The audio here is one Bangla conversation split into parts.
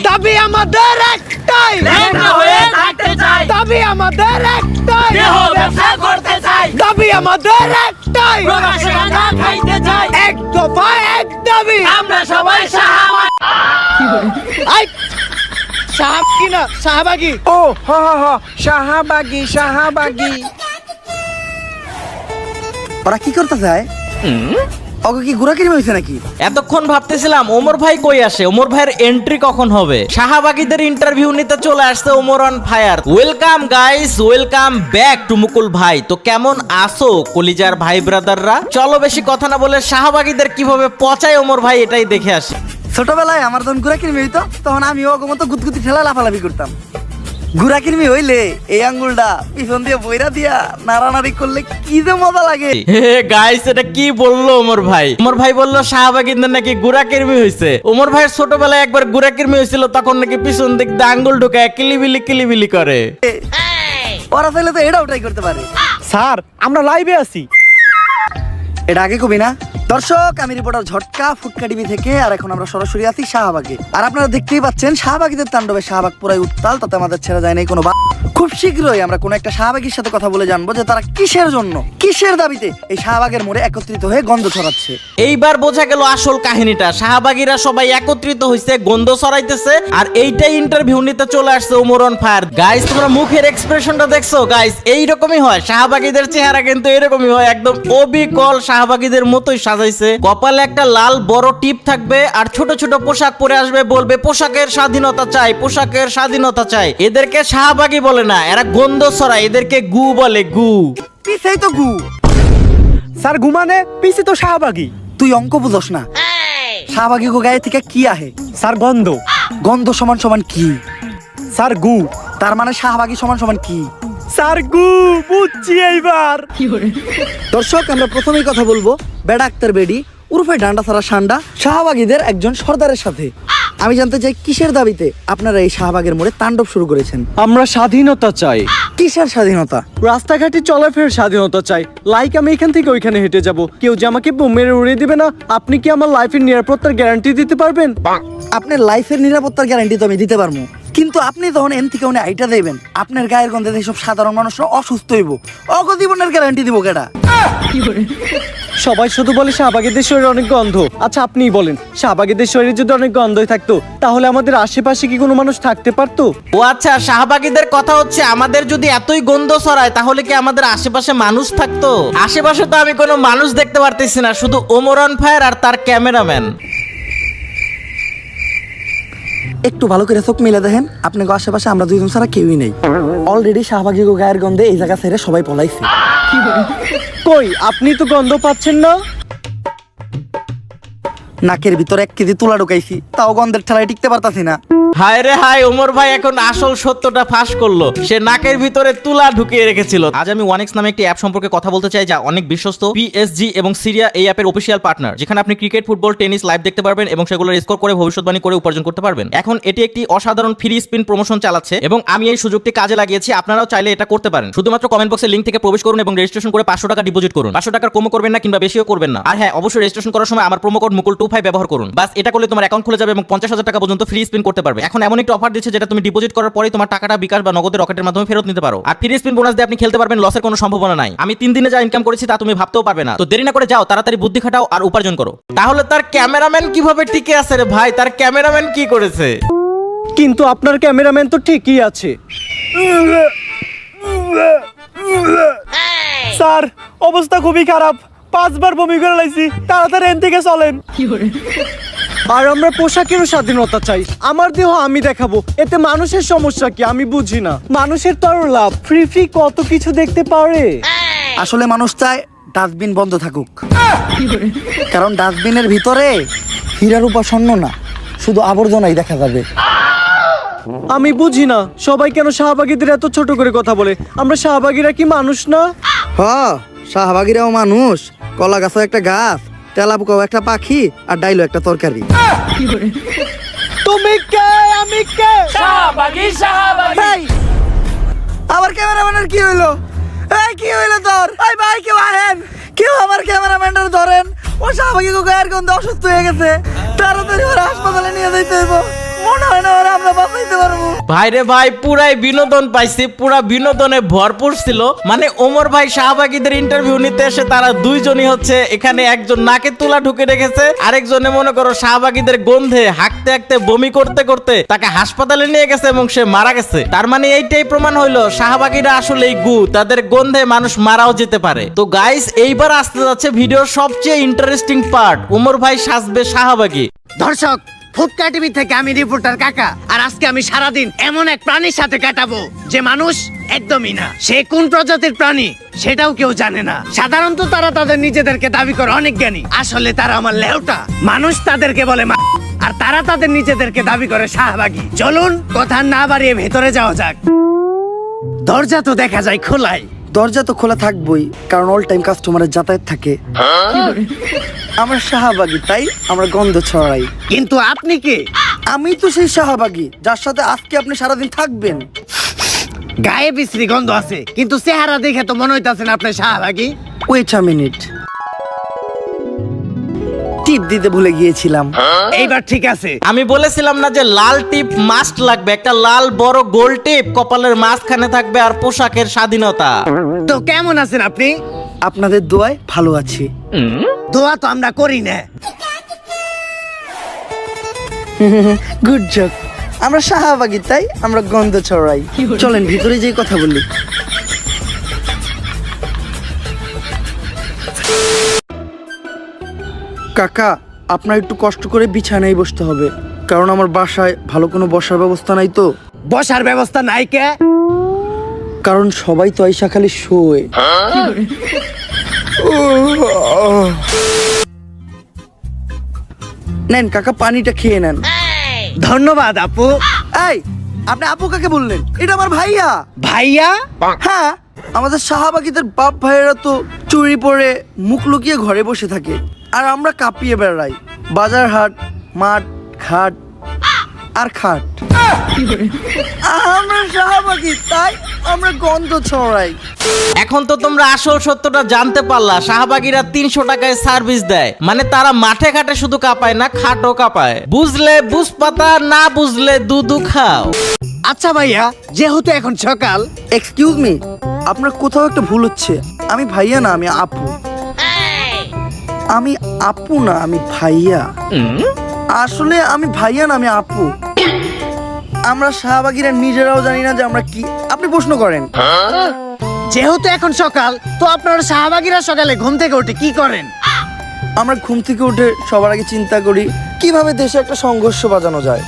দাবি আমাদের একটাই, দাবি আমাদের একটাই, দাবি আমাদের একটাই, এক দফা এক দাবি। আমরা সবাই শাহবাগী না শাহবাগী। ও হ হ হ শাহবাগী শাহবাগী। ওরা কি করতে চায়? ওকে কি ঘোরাঘুরি হয়েছে নাকি? এতক্ষণ ভাবতেছিলাম ওমর ভাই কই আসে, ওমর ভাইয়ের এন্ট্রি কখন হবে। শাহবাগীদের ইন্টারভিউ নিতে চলে আসছে Omar on fire. Welcome guys, welcome back to Mukul ভাই। তো কেমন আছো কলিজার ভাই ব্রাদাররা? চলো বেশি কথা না বলে শাহবাগীদের কিভাবে পচায় ওমর ভাই এটাই দেখে আসি। ছোটবেলায় আমার যখন ঘোরাঘুরি হইতো তখন আমি ওকে মতো গুতগুতি ঠেলা লাফালাফি করতাম। ঘোরাঘুরি হইলে এই আঙ্গুলটা পিছন দিয়ে বইরা দিয়া নাড়ানাড়ি করলে কি যে মজা লাগে। গাইস এটা কি বললো ওমর ভাই? ওমর ভাই বললো শাহবাগীদের নাকি গুড়াকির্মি হয়েছে। ওমর ভাইয়ের ছোটবেলায় একবার গুড়াকির্মি হয়েছিল, তখন নাকি পিছন দিক দিয়ে আঙ্গুল ঢুকায় কিলিবিলি কিলিবিলি করে। ওরা চাইলে তো এটাও ট্রাই করতে পারে। স্যার আমরা লাইভে আছি। এটা আগে কবি না? দর্শক, আমি রিপোর্টার ঝটকা ফুটকা টিভি থেকে। আর এখন আমরা সরাসরি আছি শাহবাগে। আর আপনারা দেখতেই পাচ্ছেন শাহবাগীদের তাণ্ডবে শাহবাগ পুরাই উত্তাল, তাতে আমাদের ছেড়ে যায় নাই কোনো। খুব শীঘ্রই আমরা কোনো একটা শাহবাগীর সাথে কথা বলে জানবো যে তারা কিসের জন্য, কিসের দাবিতে এই শাহবাগের মোড়ে একত্রিত হয়ে গন্ধ ছড়াচ্ছে। এইবার বোঝা গেল আসল কাহিনীটা। শাহবাগীরা সবাই একত্রিত হইছে, গন্ধ ছড়াইতেছে, আর এইটাই ইন্টারভিউ নিতে চলে আসছে ওমর অন ফায়ার। গাইস তোমরা মুখের এক্সপ্রেশনটা দেখছো? গাইস এইরকমই হয়, শাহবাগীদের চেহারা কিন্তু এরকমই হয়, একদম অবিকল শাহবাগীদের মতোই সাজাইছে। কপালে একটা লাল বড় টিপ থাকবে, আর ছোট ছোট পোশাক পরে আসবে, বলবে পোশাকের স্বাধীনতা চাই, পোশাকের স্বাধীনতা চাই। এদেরকে শাহবাগী বলে না, এরা গন্ধ ছড়ায়, এদেরকে গু বলে, গু। পিছেই তো গু। স্যার ঘুমানে পিছে তো শাহবাগী। তুই অঙ্ক বুঝস না? শাহবাগী গো গায়ে থেকে কি আহে? স্যার গন্ধ। গন্ধ সমান সমান কি? স্যার গু। তার মানে শাহবাগী সমান সমান কি? স্যার গু। বুঝছি এইবার। দর্শক, আমরা প্রথমেই কথা বলবো বেডা আক্তার বেডি উরফে ডান্ডা ছাড়া সান্ডা শাহবাগীদের একজন সর্দারের সাথে। আমি জানতে চাই কিসের দাবিতে আপনারা এই শাহবাগের মোড়ে তাণ্ডব শুরু করেছেন? আমরা স্বাধীনতা চাই। কিসের স্বাধীনতা? রাস্তাঘাটে চলাফেরার স্বাধীনতা চাই। লাইক আমি এখান থেকে ওইখানে হেঁটে যাব, কেউ যে আমাকে বোম মেরে উড়িয়ে দিবে না। আপনি কি আমার লাইফের নিরাপত্তার গ্যারান্টি দিতে পারবেন? আপনার লাইফের নিরাপত্তার গ্যারান্টি তো আমি দিতে পারবো, কিন্তু আপনি যখন এন থেকে উনি আইটা দেবেন, আপনার গায়ের গন্ধে এইসব সাধারণ মানুষরা অসুস্থ হইব, অগজীবনের গ্যারান্টি দিব কেডা? সবাই শুধু বলে শাহবাগীদের শরীরে অনেক গন্ধ। আচ্ছা আপনিই বলেন, শাহবাগীদের শরীরে যদি অনেক গন্ধই থাকতো তাহলে আমাদের আশেপাশে কি কোনো মানুষ থাকতে পারতো? ও আচ্ছা, শাহবাগীদের কথা হচ্ছে আমাদের যদি এতই গন্ধ ছড়ায় তাহলে কি আমাদের আশেপাশে মানুষ থাকতো? আশেপাশে তো আমি কোনো মানুষ দেখতে পারতেছি না, শুধু ওমর অন ফায়ার আর তার ক্যামেরাম্যান। একটু ভালো করে চোখ মিলে দেখেন, আপনাকে আশেপাশে আমরা দুইজন ছাড়া কেউই নেই। অলরেডি শাহবাগী গো গায়ের গন্ধে এই জায়গা ছেড়ে সবাই পলাইছে। কই আপনি তো গন্ধ পাচ্ছেন না? নাকের ভিতরে 1 কেজি তুলা ঢুকাইছি, তাও গন্ধের ঠেলায় টিকতে পারতাছি না। হায় রে হায়, ওমর ভাই এখন আসল সত্যটা ফাঁস করলো। সে নাকের ভিতরে তুলা ঢুকিয়ে রেখেছিল। আজ আমি ওয়ানেক্স নামে একটি অ্যাপ সম্পর্কে কথা বলতে চাই, যা অনেক বিশ্বস্ত। পিএসজি এবং সিরিয়া এই অ্যাপের অফিসিয়াল পার্টনার, যেখানে আপনি ক্রিকেট, ফুটবল, টেনিস লাইভ দেখতে পারবেন এবং সেগুলোর স্কোর করে ভবিষ্যৎবাণী করে উপার্জন করতে পারবেন। এখন এটি একটি অসাধারণ ফ্রি স্পিন প্রমোশন চালাচ্ছে এবং আমি এই সুযোগটি কাজে লাগিয়েছি। আপনারাও চাইলে এটা করতে পারেন। শুধুমাত্র কমেন্ট বক্সে লিংক থেকে প্রবেশ করুন এবং রেজিস্ট্রেশন করে 500 টাকা ডিপোজিট করুন। 500 টাকার কমও করবেন না কিংবা বেশিও করবেন না। আর হ্যাঁ, অবশ্যই রেজিস্ট্রেশন করার সময় আমার প্রোমো কোড মুকুল25 ব্যবহার করুন। বাস এটা করলে তোমার অ্যাকাউন্ট খুলে যাবে এবং 50,000 টাকা পর্যন্ত ফ্রি স্পিন করতে পারবে। এখন এমন একটি অফার দিচ্ছে যেটা তুমি ডিপোজিট করার পরে তোমার টাকাটা বিকাশ বা নগদের রকেটের মাধ্যমে ফেরত নিতে পারো। আর ফ্রি স্পিন বোনাস দিয়ে আপনি খেলতে পারবেন, লসের কোনো সম্ভাবনা নাই। আমি 3 দিনে যা ইনকাম করেছি তা তুমি ভাবতেও পারবে না। তো দেরি না করে যাও, তাড়াতাড়ি বুদ্ধি খাটাও আর উপার্জন করো। তাহলে তার ক্যামেরাম্যান কিভাবে টিকে আছে রে ভাই? তার ক্যামেরাম্যান কি করেছে? কিন্তু আপনার ক্যামেরাম্যান তো ঠিকই আছে। স্যার অবস্থা খুবই খারাপ, 5 বার বমি করে লাইছি, তাড়াতাড়ি এন থেকে চলেন। আর আমরা পোশাকেরও স্বাধীনতা চাই। আমার দেহ আমি দেখাবো, এতে মানুষের সমস্যা কি আমি বুঝি না। মানুষের তো আরো লাভ, ফ্রি ফ্রি কত কিছু দেখতে পারে। আসলে মানুষ চায় ডাস্টবিন বন্ধ থাকুক, কারণ ডাস্টবিনের ভিতরে হীরার উপাসন্ন না, শুধু আবর্জনাই দেখা যাবে। আমি বুঝি না সবাই কেন শাহবাগীদের এত ছোট করে কথা বলে। আমরা শাহবাগীরা কি মানুষ না? হ্যাঁ, শাহবাগীরাও মানুষ। কলা গাছও একটা গাছ, তেলাপোকাও একটা পাখি, আর ডাইলো একটা তরকারি। তুমি কে আমি কে? শাহবাগী শাহবাগী। এই, আমার ক্যামেরাম্যানের কি হইলো? এই কি হইলো তোর? এই ভাই কেউ আহেন, কেউ আমার ক্যামেরাম্যানটার ধরেন। ও শাহবাগী গো গায়ের গন্ধে অসুস্থ হয়ে গেছে, তাড়াতাড়ি ওর হাসপাতালে নিয়ে যাইতে হইব। মনে হয় না ওরা আমরা বাঁচাইতে পারবো। ভাই রে ভাই, পুরাই বিনোদন পাইছি, পুরা বিনোদনে ভরপুর ছিল। মানে ওমর ভাই শাহবাগীদের ইন্টারভিউ নিতে এসে তারা দুইজনই হচ্ছে এখানে, একজন নাকে তুলা ঢুকে রেখেছে, আরেকজনে মনে করো শাহবাগীদের গন্ধে হাঁকতে হাঁকতে বমি করতে করতে তাকে হাসপাতালে নিয়ে গেছে এবং সে মারা গেছে। তার মানে এইটাই প্রমাণ হইলো শাহবাগীরা আসলেই গু, তাদের গন্ধে মানুষ মারাও যেতে পারে। তো গাইস, এইবার আসতে যাচ্ছে ভিডিওর সবচেয়ে ইন্টারেস্টিং পার্ট, ওমর ভাই সাজবে শাহবাগী। দর্শক, ফুটকা টিভি থেকে আমি রিপোর্টার কাকা, আর আজকে আমি সারাদিন এমন এক প্রাণীর সাথে কাটাবো যে মানুষ একদমই না। সে কোন প্রজাতির প্রাণী সেটাও কেউ জানে না। সাধারণত তারা তাদের নিজেদেরকে দাবি করে অনেক জ্ঞানী, আসলে তারা আমার লেউটা। মানুষ তাদেরকে বলে আর তারা তাদের নিজেদেরকে দাবি করে শাহবাগী। চলুন কথা না বাড়িয়ে ভেতরে যাওয়া যাক। দরজা তো দেখা যায় খোলাই। দরজা তো খোলা থাকবোই, কারণ অল টাইম কাস্টমারের যাতায়াত থাকে। আমরা শাহবাগী, তাই আমরা গন্ধ ছড়াই। কিন্তু আপনি কে? আমি তো সেই শাহবাগী যার সাথে আজকে আপনি সারাদিন থাকবেন। গায়ে বিশ্রী গন্ধ আছে, কিন্তু চেহারা দেখে তো মনে হইতাছে না আপনি শাহবাগী। ওয়েট আ মিনিট, টিপ দিতে ভুলে গিয়েছিলাম। এইবার ঠিক আছে। আমি বলেছিলাম না যে লাল টিপ মাস্ট লাগবে, একটা লাল বড় গোল টিপ কপালের মাঝখানে থাকবে, আর পোশাকের স্বাধীনতা। তো কেমন আছেন আপনি? আপনাদের দোয়ায় ভালো আছি। দোয়া তো আমরা করি না। Good job. আমরা শাহবাগী, তাই আমরা গন্ধ ছড়াই। চলেন ভিতরে যেই কথা বলি। কাকা, আপনার একটু কষ্ট করে বিছানায় বসতে হবে, কারণ আমার বাসায় ভালো কোনো বসার ব্যবস্থা নাই তো। বসার ব্যবস্থা নাই কে? কারণ সবাই তো আইসা খালি শোয়। নেন কাকা, পানিটা খেয়ে নেন। ধন্যবাদ আপু। এই, আপনি আপু কাকে বললেন? এটা আমার ভাইয়া। ভাইয়া? হ্যাঁ, আমাদের শাহবাগীদের বাপ ভাইয়েরা তো চুরি পরে মুখ লুকিয়ে ঘরে বসে থাকে, আর আমরা কাঁপিয়ে বেড়াই বাজার হাট, মাঠ, ঘাট আর খাট। আমরা শাহবাগী, তাই আমরা গন্ধ ছড়াই। এখন তো তোমরা আসল সত্যটা জানতে পারলা, শাহবাগীরা 300 টাকায় সার্ভিস দেয়। মানে তারা মাঠে ঘাটে শুধু কাঁপায় না, খাটও কাঁপায়। বুঝলে বুঝ পাতা, না বুঝলে দুধু খাও। আচ্ছা ভাইয়া, যেহেতু এখন সকাল। এক্সকিউজ মি, আপনার কোথাও একটা ভুল হচ্ছে। আমি ভাইয়া না, আমি আপু। আমি আপু না, আমি ভাইয়া। আসলে আমি ভাইয়া না, আমি আপু। আমরা শাহবাগীরা নিজেরাও জানি না যে আমরা কি। আপনি প্রশ্ন করেন। যেহেতু এখন সকাল, তো আপনারা শাহবাগীরা সকালে ঘুম থেকে উঠে কি করেন? আমরা ঘুম থেকে উঠে সবার আগে চিন্তা করি কিভাবে দেশে একটা সংঘর্ষ বাজানো যায়।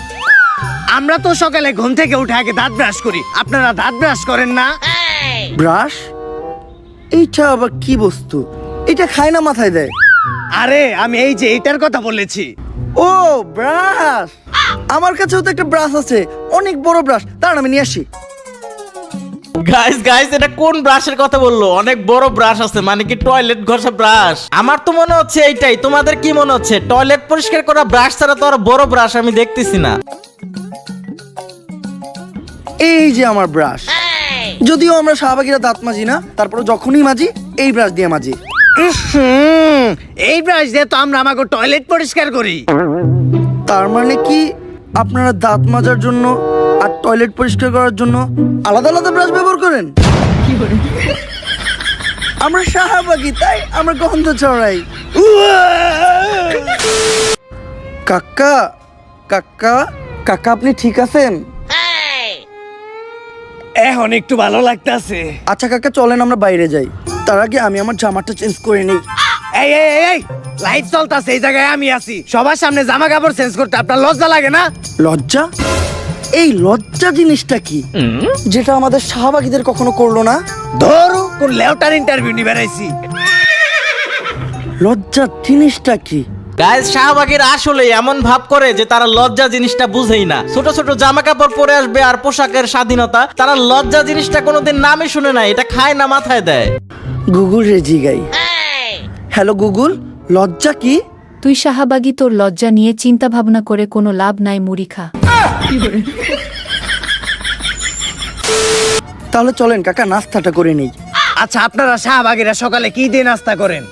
আমরা তো সকালে ঘুম থেকে উঠে আগে দাঁত ব্রাশ করি। আপনারা দাঁত ব্রাশ করেন না? ব্রাশ? এইটা আবার কি বস্তু? এটা খায় না, মাথায় দেয়। আরে আমি এই যে এটার কথা বলেছি। ও ব্রাশ, আমার কাছেও তো একটা ব্রাশ আছে, অনেক বড় ব্রাশ। দাঁড়ান আমি নিয়ে আসি। গাইস, এটা কোন ব্রাশের কথা বললো? অনেক বড় ব্রাশ আছে মানে কি টয়লেট ঘষা ব্রাশ? আমার তো মনে হচ্ছে এইটাই। তোমাদের কি মনে হচ্ছে? টয়লেট পরিষ্কার করা ব্রাশ ছাড়া তো আর বড় ব্রাশ আমি দেখতেছি না। এই যে আমার ব্রাশ। যদিও আমরা শাহবাগীরা দাঁত মাজি না, তারপরে যখনই মাজি এই ব্রাশ দিয়ে মাজি। এই ব্রাশ দিয়ে তো আমরা আমাকে টয়লেট পরিষ্কার করি। তার মানে কি আপনারা দাঁত মাজার জন্য আর টয়লেট পরিষ্কার করার জন্য আলাদা আলাদা ব্রাশ ব্যবহার করেন? আমরা শাহবাগী, তাই আমরা গন্ধ ছড়াই। কাকা, কাকা, কাকা, আপনি ঠিক আছেন? এখন একটু ভালো লাগতাছে। আচ্ছা কাকা, চলেন আমরা বাইরে যাই। তার আগে আমি আমার জামাটা চেঞ্জ করে নিই। এই এই এই, লাইট চলতাছে, এই জায়গায় আমি আছি। সবার সামনে জামা কাপড় চেঞ্জ করতে আপনার লজ্জা লাগে না? লজ্জা? এই লজ্জা জিনিসটা কি, যেটা আমাদের শাহবাগীদের কখনো করলো না? ধরো কোন লেউটার ইন্টারভিউ নিয়ে বেড়াইছি। লজ্জা জিনিসটা কি? গাইস, শাহবাগীরা আসলে এমন ভাব করে যে তারা লজ্জা জিনিসটা বুঝেই না। ছোট ছোট জামা কাপড় পরে আসবে আর পোশাকের স্বাধীনতা, তারা লজ্জা জিনিসটা কোনোদিন নামই শুনে না। এটা খায় না, মাথায় দেয়। গুগল রে জিগাই। হ্যালো গুগল, লজ্জা কি? তুই শাহবাগী, তোর লজ্জা নিয়ে চিন্তা ভাবনা করে কোনো লাভ নাই, মুড়ি খা। তাহলে চলেন কাকা, নাস্তাটা করে নেই। আচ্ছা, আপনারা শাহবাগীরা সকালে কি দিয়ে নাস্তা করেন?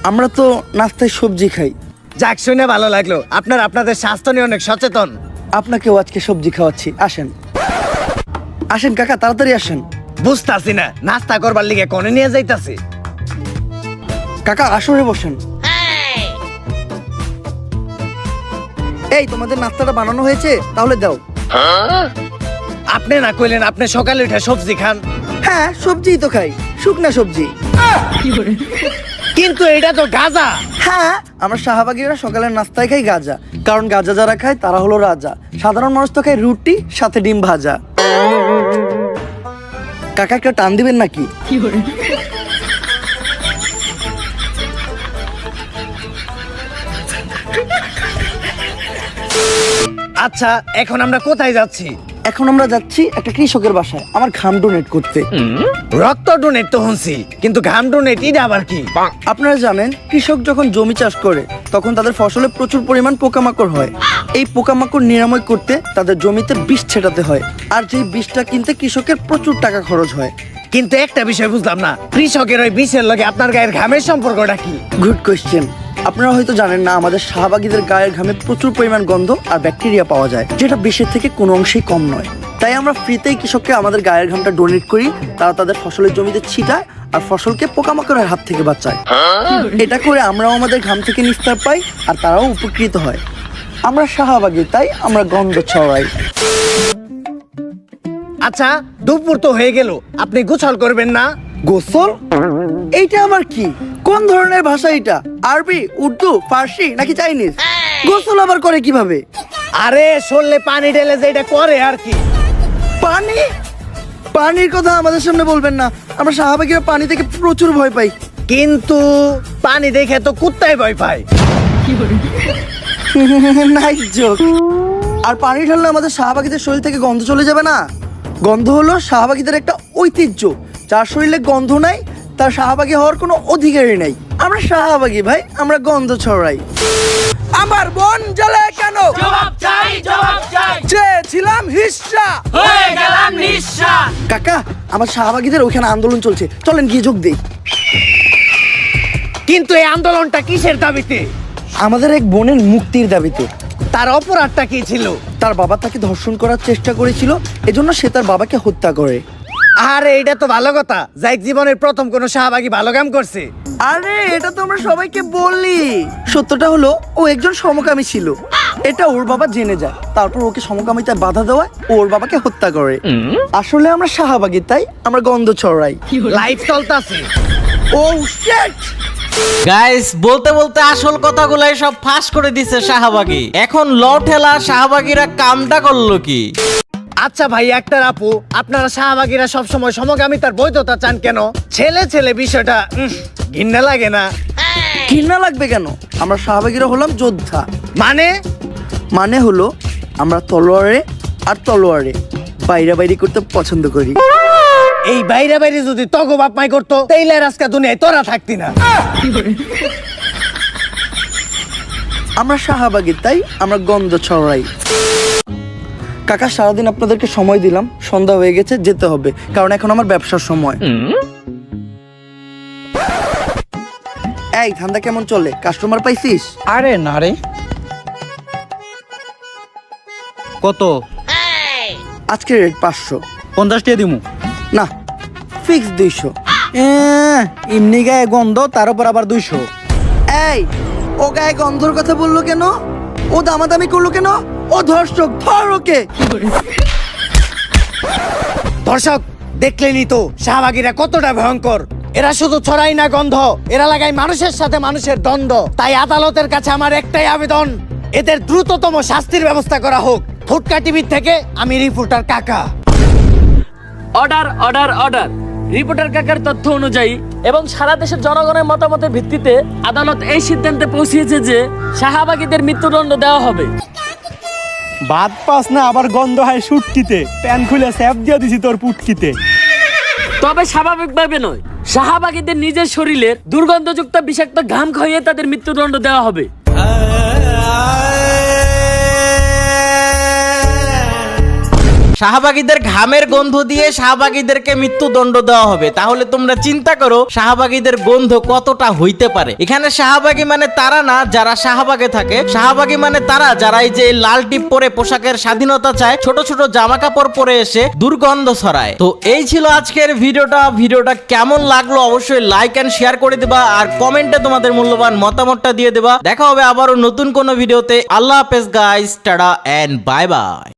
আমরা তো নাস্তায় সবজি খাই। যাক, শুনে ভালো লাগলো। আপনারা আপনাদের স্বাস্থ্য নিয়ে অনেক সচেতন। আপনাকেও আজকে সবজি খাওয়াচ্ছি, আসেন আসেন কাকা, তাড়াতাড়ি আসেন। বুঝতাছি না নাস্তা করবার লিগে কোনে নিয়ে যাইতাছি। কাকা আসরে বসেন। এই তোমাদের নাস্তাটা বানানো হয়েছে, তাহলে দাও। আপনি না কইলেন আপনি সকালে উঠে সবজি খান? হ্যাঁ সবজিই তো খাই, শুকনা সবজি। কিন্তু এটা তো গাজা। হ্যাঁ আমরা শাহবাগীরা সকালের নাস্তায় খাই গাজা, কারণ গাজা যারা খায় তারা হলো রাজা। সাধারণ মানুষ তো খায় রুটি সাথে ডিম ভাজা। কাকা একটা টান দিবেন নাকি? আচ্ছা এখন আমরা কোথায় যাচ্ছি? এখন আমরা যাচ্ছি একটা কৃষকের বাসায় আমার ঘাম ডোনেট করতে। রক্ত ডোনেট তো শুনছি, কিন্তু ঘাম ডোনেট এটা আবার কি? আপনারা জানেন কৃষক যখন জমি চাষ করে তখন তাদের ফসলে প্রচুর পরিমাণ পোকামাকড় হয়। এই পোকামাকড় নিরাময় করতে তাদের জমিতে বিষ ছেটাতে হয়, আর যেই বিষটা কিনতে কৃষকের প্রচুর টাকা খরচ হয়। কিন্তু একটা বিষয় বুঝলাম না, কৃষকের ওই বিষের লগে আপনার গায়ের ঘামের সম্পর্কটা কি? Good question. আপনারা হয়তো জানেন না, আমাদের শাহবাগীদের গায়ের ঘামে প্রচুর পরিমাণ গন্ধ আর ব্যাকটেরিয়া পাওয়া যায়, যেটা বিষের থেকে কোনো অংশেই কম নয়। তাই আমরা ফ্রিতেই কৃষককে আমাদের গায়ের ঘামটা ডোনেট করি, তারা তাদের ফসলের জমিতে ছিটায় আর ফসলকে পোকামাকড়ের হাত থেকে বাঁচায়। এটা করে আমরাও আমাদের ঘাম থেকে নিস্তার পাই আর তারাও উপকৃত হয়। আমরা শাহবাগী, তাই আমরা গন্ধ ছড়াই। আচ্ছা দুপুর তো হয়ে গেল, আপনি গোসল করবেন না? গোসল? এইটা আবার কি? কোন ধরনের ভাষা এটা? আরবি, উর্দু, ফার্সি নাকি চাইনিজ? গোসল আবার করে কিভাবে? আরে শরীরে পানি ঢেলে যে এটা করে আর কি। পানি? পানির কথা আমাদের সামনে বলবেন না, আমরা শাহবাগীরা পানি থেকে প্রচুর ভয় পাই। কিন্তু পানি দেখে তো কুত্তায় ভয় পায়। Nice joke. আর পানি ঢাললে আমাদের শাহবাগীদের শরীর থেকে গন্ধ চলে যাবে না? গন্ধ হলো শাহবাগীদের একটা ঐতিহ্য। যার শরীরে গন্ধ নাই তার শাহবাগী হওয়ার কোনো অধিকারই নাই। আমরা শাহবাগী ভাই, আমরা গন্ধ ছড়াই। আমার বোন জ্বলে কেন? জবাব চাই চেয়েছিলাম হিস্সা, হয়ে গেলাম নিঃশ্বা। কাকা আমার শাহবাগীদের ওখানে আন্দোলন চলছে, চলেন গিয়ে যোগ দেই। কিন্তু এই আন্দোলনটা কিসের দাবিতে? আমাদের এক বোনের মুক্তির দাবিতে। তার অপরাধটা কি ছিল? তার বাবা তাকে ধর্ষণ করার চেষ্টা করেছিল, এজন্য সে তার বাবাকে হত্যা করে। আরে এটা তো ভালো কথা, যাই জীবনের প্রথম কোনো শাহবাগী ভালো কাম করছে। আরে এটা তো আমরা সবাইকে বললি। সত্যটা হলো ও একজন সমকামী ছিল, এটা ওর বাবা জেনে যায়, তারপর ওকে সমকামিতায় বাধা দেওয়ায় ও ওর বাবাকে হত্যা করে। আসলে আমরা শাহবাগী, তাই আমরা গন্ধ ছড়াই। লাইফ চলতেছে। ও শিট! গাইস বলতে বলতে আসল কথাগুলাই সব ফাঁস করে দিছে শাহবাগী। এখন ল ঠেলা শাহবাগীরা কামটা করলো কি? আচ্ছা ভাই একটা আপু, আপনারা শাহবাগীরা সবসময় সমকামিতার বৈধতা চান কেন? ছেলে ছেলে বিষয়টা ঘৃণা লাগে না? ঘৃণা লাগবে কেন? আমরা শাহবাগীরা হলাম যোদ্ধা। মানে হলো আমরা তলোয়ারে আর তলোয়ারে বাইরাবাইরি করতে পছন্দ করি। এই বাইরে বাইরে যদি তগো বাপ মাই করতো তাইলে আর আজকে দুনিয়ায় তোরা থাকতি না। আমরা শাহবাগী, তাই আমরা গন্ধ ছড়াই। কাকা সারাদিন আপনাদেরকে সময় দিলাম, সন্ধ্যা হয়ে গেছে, যেতে হবে, কারণ এখন আমার ব্যবসার সময়। এই ধান্দা কেমন চলে? কাস্টমার পাইছিস? আরে না রে। কত? আজকে রেট 500। 50 টাকা দিমু। না, ফিক্স 200। এমনি গায়ে গন্ধ, তার উপর আবার 200। এই ও গায়ে গন্ধর কথা বললো কেন? ও দামাদামি করলো কেন? ও ধর্ষক, ধর ওকে। দর্শক দেখলেনই তো শাহবাগীরা কতটা ভয়ঙ্কর। এরা শুধু ছড়াই না গন্ধ, এরা লাগায় মানুষের সাথে মানুষের দ্বন্দ্ব। তাই আদালতের কাছে আমার একটাই আবেদন, এদের দ্রুততম শাস্তির ব্যবস্থা করা হোক। ফুটকা টিভি থেকে আমি রিপোর্টার কাকা। Order order order. রিপোর্টার কাকার তথ্য অনুযায়ী এবং সারা দেশের জনগণের মতামতের ভিত্তিতে আদালত এই সিদ্ধান্তে পৌঁছেছে যে শাহবাগীদের মৃত্যুদণ্ড দেওয়া হবে। ভাত পাস না, আবার গন্ধ হয় সুটকিতে। প্যান খুলে স্যাপ দিয়ে দিছি তোর পুটকিতে। তবে স্বাভাবিকভাবে নয়, শাহবাগীদের নিজের শরীরের দুর্গন্ধযুক্ত বিষাক্ত ঘাম খাইয়ে তাদের মৃত্যুদণ্ড দেওয়া হবে। শাহবাগীদের ঘামের গন্ধ দিয়ে শাহবাগীদেরকে মৃত্যুদণ্ড দেওয়া হবে। তাহলে তোমরা চিন্তা করো শাহবাগীদের গন্ধ কতটা হইতে পারে। এখানে শাহবাগী মানে তারা না যারা শাহবাগে থাকে, শাহবাগী মানে তারা যারা এই যে লাল টিপ পরে পোশাকের স্বাধীনতা চায়, ছোট ছোট জামা কাপড় পরে এসে দুর্গন্ধ ছড়ায়। তো এই ছিল আজকের ভিডিওটা কেমন লাগলো অবশ্যই লাইক এন্ড শেয়ার করে দিবা, আর কমেন্টে তোমাদের মূল্যবান মতামতটা দিয়ে দেবা। দেখা হবে আবারও নতুন কোনো ভিডিওতে। আল্লাহ হাফেজ guys, tata and bye by.